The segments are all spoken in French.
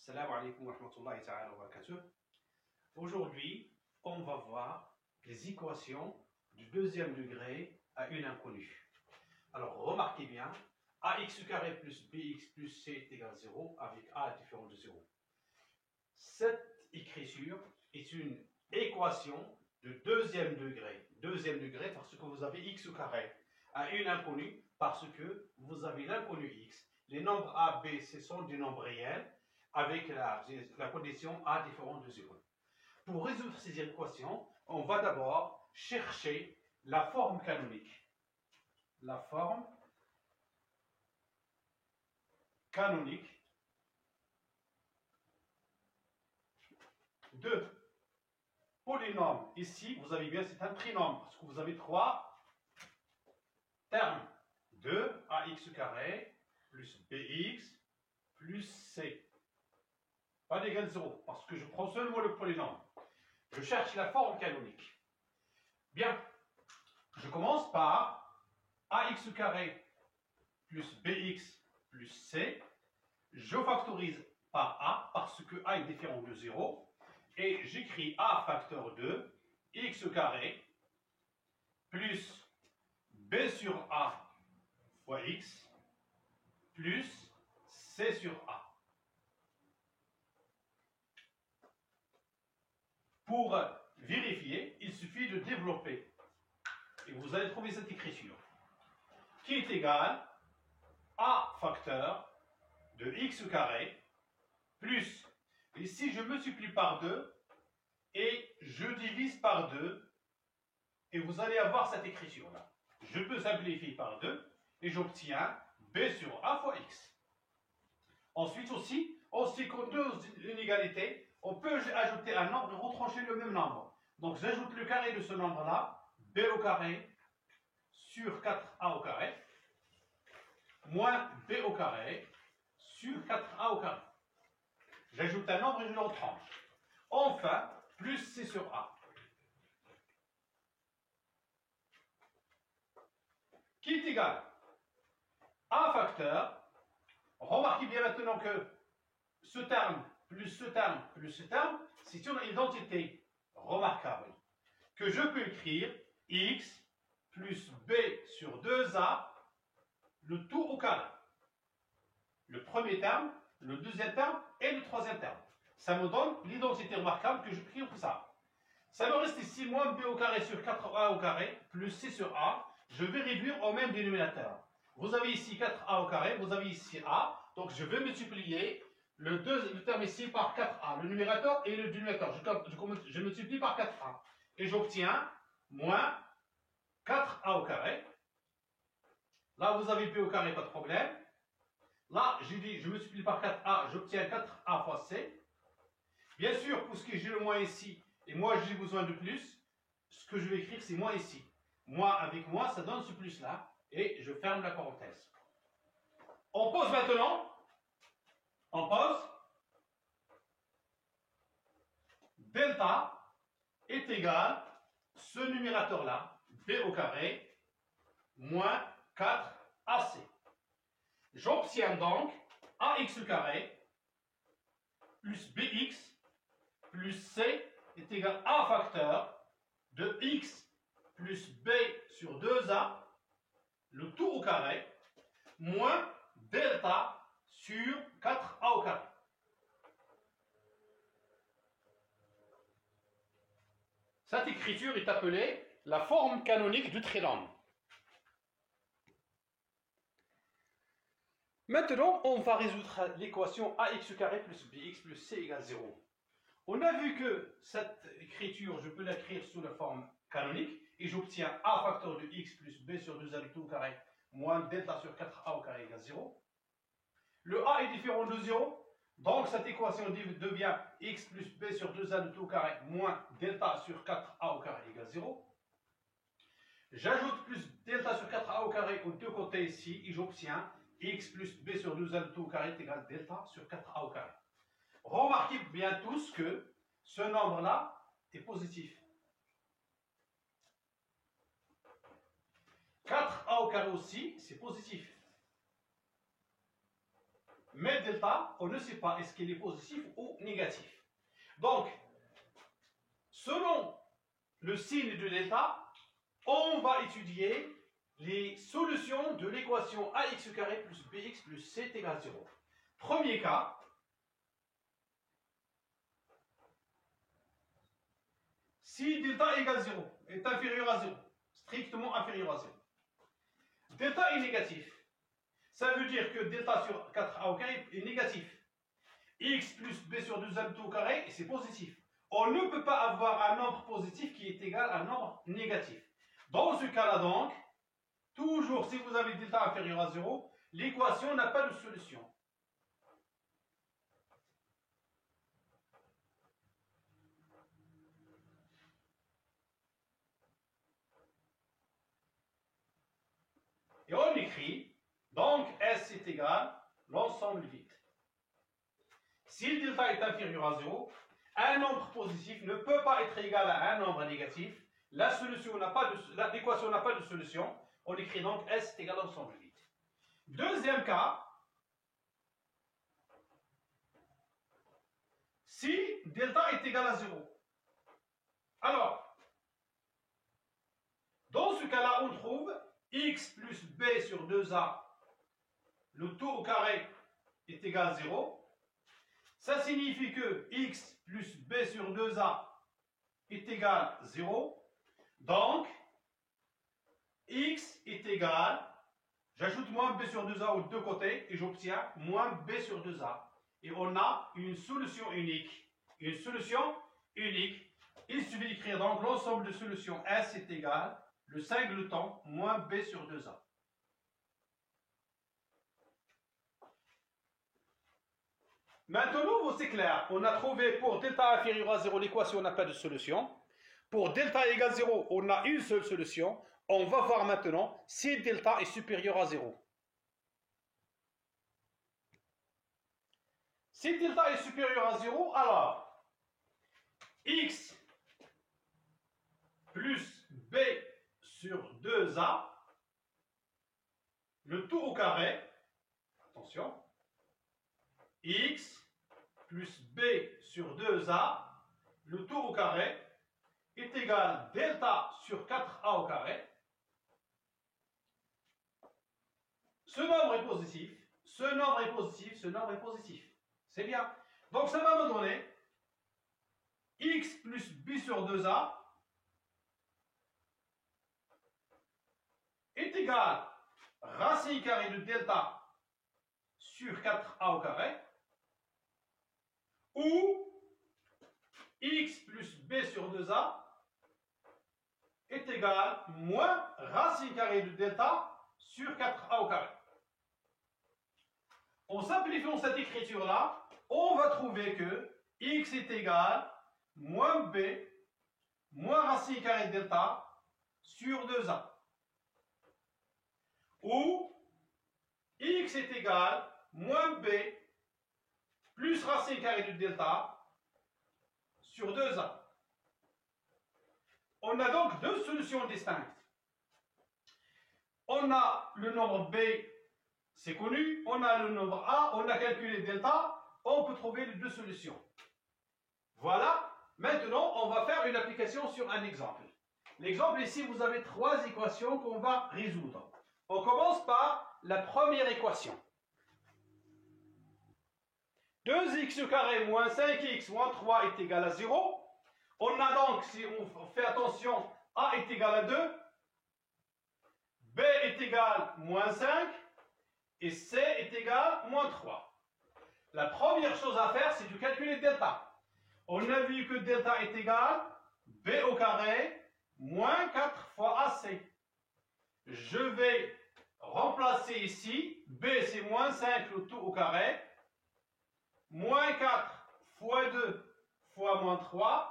Salam alaikum wa rahmatullahi ta'ala wa barakatuh. Aujourd'hui, on va voir les équations du deuxième degré à une inconnue. Alors, remarquez bien, ax carré plus bx plus c est égal à 0 avec a différent de 0. Cette écriture est une équation de deuxième degré. Deuxième degré parce que vous avez x au carré à une inconnue parce que vous avez l'inconnu x. Les nombres a, b, c sont des nombres réels avec la condition a différent de 0. Pour résoudre ces équations, on va d'abord chercher la forme canonique. La forme canonique de polynôme. Ici, vous avez bien, c'est un trinôme parce que vous avez trois termes. 2ax carré plus bx plus c. Pas d'égal 0 parce que je prends seulement le polynôme. Je cherche la forme canonique. Bien, je commence par ax carré plus bx plus c. Je factorise par a parce que a est différent de 0. Et j'écris a facteur 2 x carré plus b sur a fois x plus c sur a. Pour vérifier, il suffit de développer. Et vous allez trouver cette écriture qui est égale a facteur de x carré plus, ici je multiplie par 2 et je divise par 2 et vous allez avoir cette écriture là. Je peux simplifier par 2 et j'obtiens b sur a fois x. Ensuite aussi, quand deux inégalités, on peut ajouter un nombre et retrancher le même nombre. Donc j'ajoute le carré de ce nombre là, b au carré sur 4a au carré moins b au carré sur 4a au carré. J'ajoute un nombre et je le retranche. Enfin, plus c sur a. Qui est égal a facteur. Remarquez bien maintenant que ce terme plus ce terme plus ce terme, c'est une identité remarquable. Que je peux écrire x plus b sur 2a, le tout au carré. Le premier terme, le deuxième terme et le troisième terme. Ça me donne l'identité remarquable que j'écris comme ça. Ça me reste ici moins b au carré sur 4a au carré plus c sur a. Je vais réduire au même dénominateur. Vous avez ici 4a au carré, vous avez ici a. Donc je vais multiplier le terme ici par 4a. Le numérateur et le dénominateur. Je multiplie par 4a. Et j'obtiens moins 4a au carré. Là vous avez b au carré, pas de problème. Là, j'ai dit, je multiplie par 4a, j'obtiens 4a fois c. Bien sûr, puisque j'ai le moins ici, et moi j'ai besoin de plus, ce que je vais écrire, c'est moins ici. Moins avec moins, ça donne ce plus-là, et je ferme la parenthèse. On pose maintenant. On pose. Delta est égal, ce numérateur-là, b au carré, moins 4ac. J'obtiens donc ax carré plus bx plus c est égal à a facteur de x plus b sur 2a, le tout au carré, moins delta sur 4a au carré. Cette écriture est appelée la forme canonique du trinôme. Maintenant, on va résoudre l'équation ax carré plus bx plus c égale 0. On a vu que cette écriture, je peux l'écrire sous la forme canonique et j'obtiens a facteur de x plus b sur 2a le tout au carré moins delta sur 4a au carré égale 0. Le a est différent de 0, donc cette équation devient x plus b sur 2a le tout au carré moins delta sur 4a au carré égale 0. J'ajoute plus delta sur 4a au carré aux deux côtés ici et j'obtiens x plus b sur 2a le tout au carré est égal à delta sur 4a au carré. Remarquez bien tous que ce nombre-là est positif. 4a au carré aussi, c'est positif. Mais delta, on ne sait pas est-ce qu'il est positif ou négatif. Donc, selon le signe de delta, on va étudier les solutions de l'équation ax carré plus bx plus c est égal à 0. Premier cas, si delta égale 0, est inférieur à 0, strictement inférieur à 0, delta est négatif. Ça veut dire que delta sur 4a au carré est négatif. X plus b sur 2a tout au carré, c'est positif. On ne peut pas avoir un nombre positif qui est égal à un nombre négatif. Dans ce cas-là donc, toujours si vous avez delta inférieur à 0, l'équation n'a pas de solution. Et on écrit, donc S est égal l'ensemble vide. Si le delta est inférieur à 0, un nombre positif ne peut pas être égal à un nombre négatif. L'équation n'a pas de solution. On écrit donc S est égal à l'ensemble vide. Deuxième cas, si delta est égal à 0. Alors, dans ce cas-là, on trouve x plus b sur 2a, le tout au carré est égal à 0. Ça signifie que x plus b sur 2a est égal à 0. Donc, x est égal, j'ajoute moins b sur 2a aux deux côtés et j'obtiens moins b sur 2a. Et on a une solution unique. Une solution unique. Il suffit d'écrire donc l'ensemble de solutions S est égal le singleton moins b sur 2a. Maintenant, c'est clair. On a trouvé pour delta inférieur à 0, l'équation n'a pas de solution. Pour delta égale 0, on a une seule solution. On va voir maintenant si delta est supérieur à 0. Si delta est supérieur à 0, alors x plus b sur 2a, le tout au carré, attention, x plus b sur 2a, le tout au carré, est égal delta sur 4a au carré. Ce nombre est positif, ce nombre est positif, ce nombre est positif. C'est bien. Donc ça va me donner x plus b sur 2a est égal racine carrée de delta sur 4a au carré, ou x plus b sur 2a est égal moins racine carrée de delta sur 4a au carré. En simplifiant cette écriture-là, on va trouver que x est égal moins b moins racine carrée de delta sur 2a. Ou x est égal moins b plus racine carrée de delta sur 2a. On a donc deux solutions distinctes. On a le nombre b, c'est connu, on a le nombre a, on a calculé delta, on peut trouver les deux solutions. Voilà, maintenant on va faire une application sur un exemple. L'exemple ici, vous avez trois équations qu'on va résoudre. On commence par la première équation. 2x au carré moins 5x moins 3 est égal à 0. On a donc, si on fait attention, a est égal à 2, b est égal à moins 5 et c est égal à moins 3. La première chose à faire, c'est de calculer delta. On a vu que delta est égal à b au carré moins 4 fois ac. Je vais remplacer ici, b c'est moins 5 le tout au carré, moins 4 fois 2 fois moins 3.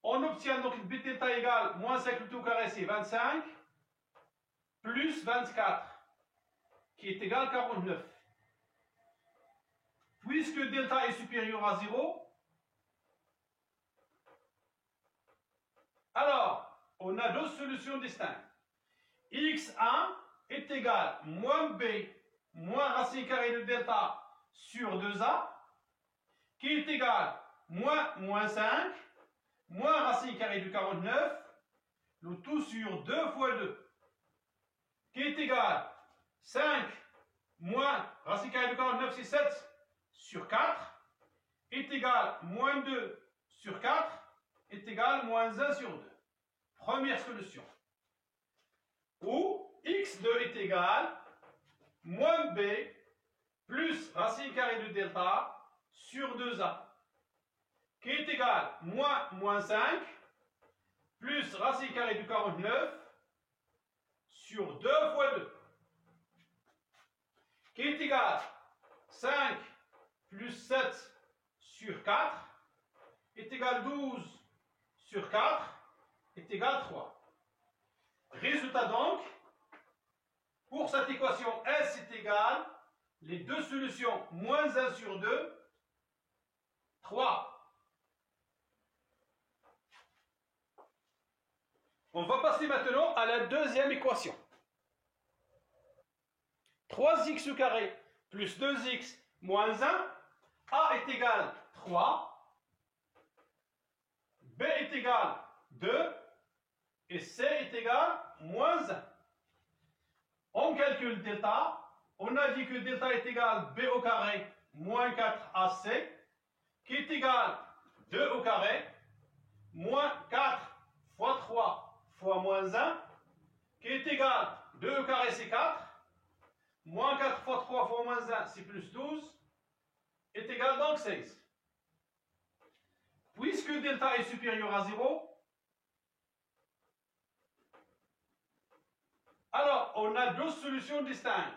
On obtient donc b delta égale moins 5 le tout au carré, c'est 25, plus 24, qui est égal à 49. Puisque delta est supérieur à 0, alors on a deux solutions distinctes. x1 est égal à moins b moins racine carrée de delta sur 2a, qui est égal moins 5, moins racine carrée de 49, le tout sur 2 fois 2, qui est égal 5 moins racine carrée de 49, c'est 7 sur 4, est égal moins 2 sur 4, est égal moins 1 sur 2. Première solution. Où x2 est égal moins b plus racine carrée de delta sur 2a, qui est égal moins 5 plus racine carrée de 49 sur 2 fois 2, qui est égal 5 plus 7 sur 4 est égal 12 sur 4 est égal 3. Résultat donc, pour cette équation S est égal, les deux solutions, moins 1 sur 2, 3. On va passer maintenant à la deuxième équation. 3x au carré plus 2x moins 1, A est égal 3, B est égal 2, et C est égal moins 1. On calcule delta. On a dit que delta est égal B au carré moins 4AC, qui est égal 2 au carré moins 4 fois 3 fois moins 1, qui est égal 2 au carré c'est 4, moins 4 fois 3 fois moins 1 c'est plus 12, est égal donc 16. Puisque delta est supérieur à 0, alors on a deux solutions distinctes.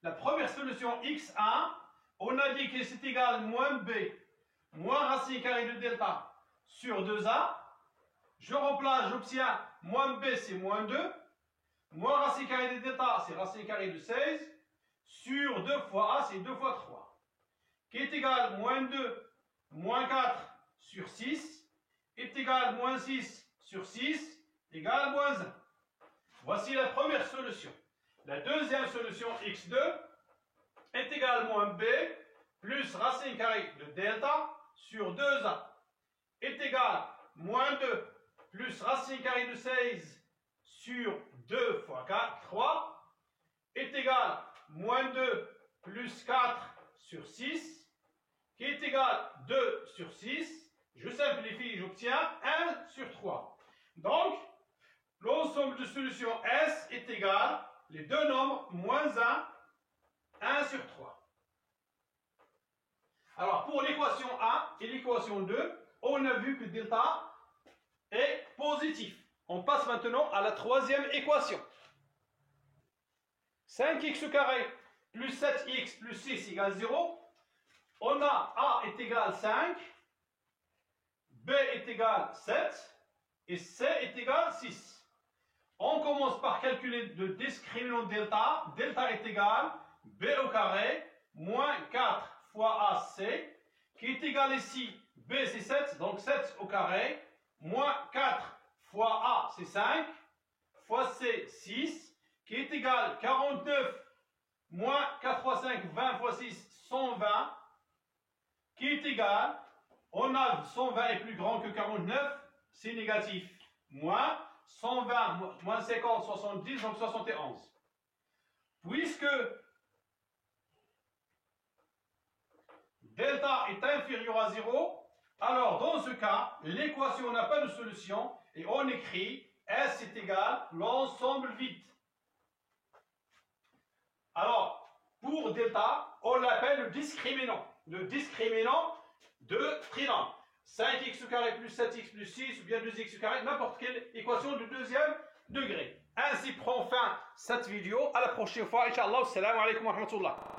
La première solution x1, on a dit que c'est égal moins b moins racine carrée de delta sur 2a. Je remplace, j'obtiens moins b c'est moins 2, moins racine carrée de delta c'est racine carrée de 16, sur 2 fois a c'est 2 fois 3, qui est égal moins 2 moins 4 sur 6, est égal moins 6 sur 6, égale moins 1. Voici la première solution. La deuxième solution, x2, est égal moins b plus racine carrée de delta sur 2a, est égal moins 2 plus racine carrée de 16 sur 2 fois 4, 3, est égal moins 2 plus 4 sur 6, qui est égal 2 sur 6. Je simplifie, j'obtiens 1 sur 3. Donc, l'ensemble de solutions S est égal, les deux nombres, moins 1 sur 3. Alors, pour l'équation 1 et l'équation 2, on a vu que delta est positif. On passe maintenant à la troisième équation. 5x au carré plus 7x plus 6 égale 0. On a A est égal 5, B est égal 7 et C est égal 6. On commence par calculer le discriminant delta. Delta est égal B au carré moins 4 fois AC, qui est égal ici, B c'est 7, donc 7 au carré, moins 4 fois A c'est 5, fois C 6, qui est égal 49, moins 4 fois 5, 20 fois 6, 120, qui est égal, on a 120 est plus grand que 49, c'est négatif, moins 120, moins 50, 70, donc 71. Puisque delta est inférieur à 0, alors dans ce cas, l'équation n'a pas de solution et on écrit S est égal l'ensemble vide. Alors, pour delta, on l'appelle le discriminant de trinôme. 5x au carré plus 7x plus 6 ou bien 2x au carré, n'importe quelle équation de deuxième degré. Ainsi prend fin cette vidéo. À la prochaine fois, Inch'Allah. Assalamu alaikum wa rahmatullah.